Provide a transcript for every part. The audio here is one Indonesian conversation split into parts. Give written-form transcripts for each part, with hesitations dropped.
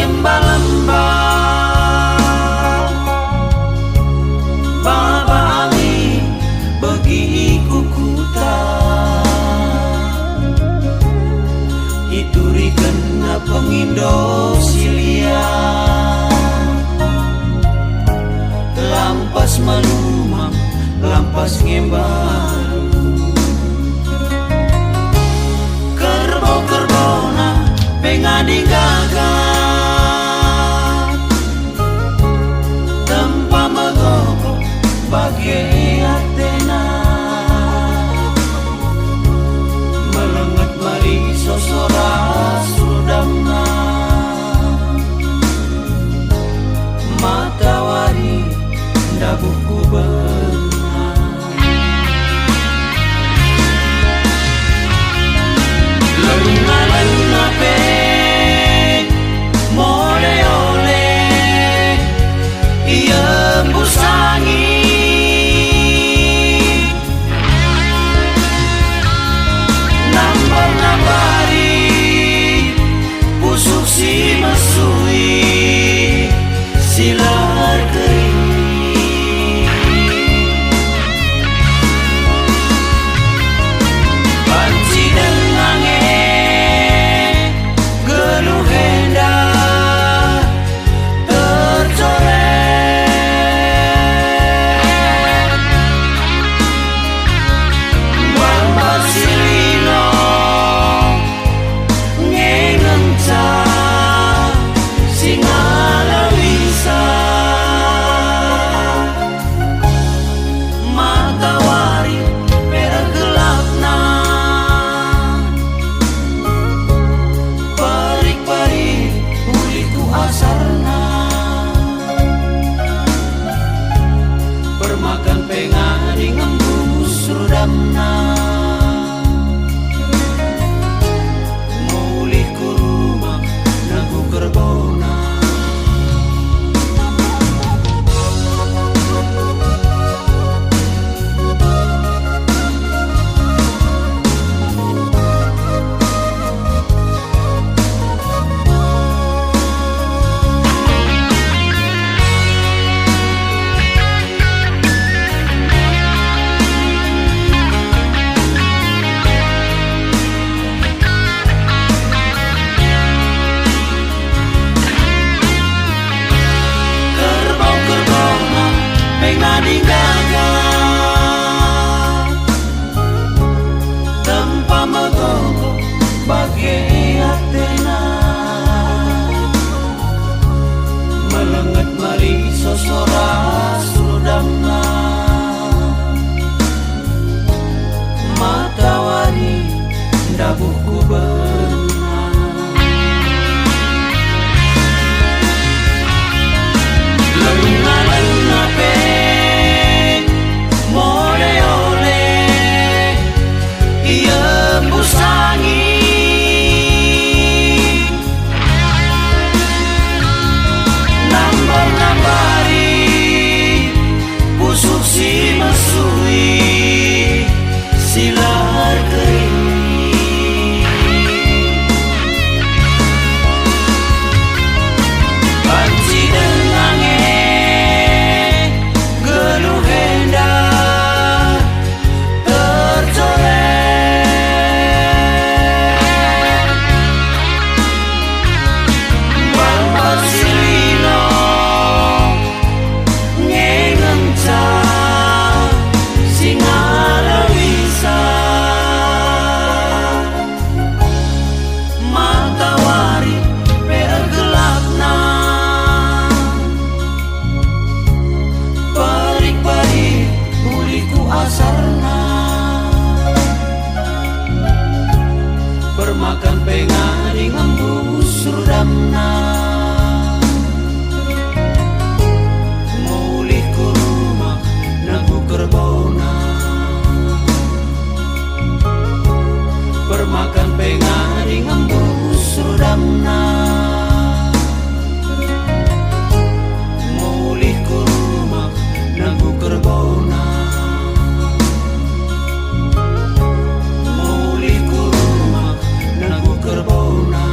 lembah Baba ami bagi kukuta iturikan na pengindo silia lampas malumang lampas ngembalu kerbau-kerbona pengadi gagak tempa megoko bagi Athena melengat mari sosora sudamna matawari ndabuhku benar lengalan nape mole ole iya busangi nambari pusuk si mesui silar kering panci dengange genuh hendak tercoret wambal silino ngengenca singala bisa matawari pergelapna parik-parik uliku asarna permakan pengani ngembus rudamna mulih ku rumah nagu kerbona kerbau-kerbona pengadi gagak tempa megoko bagi Athena melengat mari sosora sudamna matawari ndabuhku benar lengalan nape mole ole iya busangi nambari pusuk si mesui silar kering panci dengange genuh hendak tercoret wambal silino ngengenca singala bisa matawari pergelapna parik-parik uliku asarna permakan pengani ngembus rudamna mulih ku rumah nagu kerbona permakan pengani ngembus rudamna mulih ku rumah nagu kerbona mulih ku rumah nagu kerbona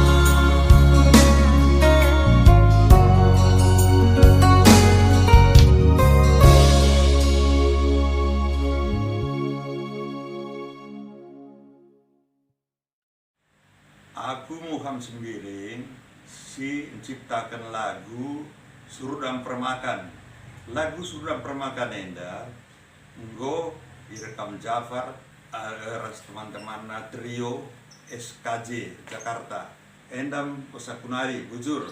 Aku Muham Sembiring si menciptakan lagu Surudam Permakan. Lagu Surudam Permakan enda nggo direkam Jafar ras teman-teman trio SKJ Jakarta. Endam Kosakunari bujur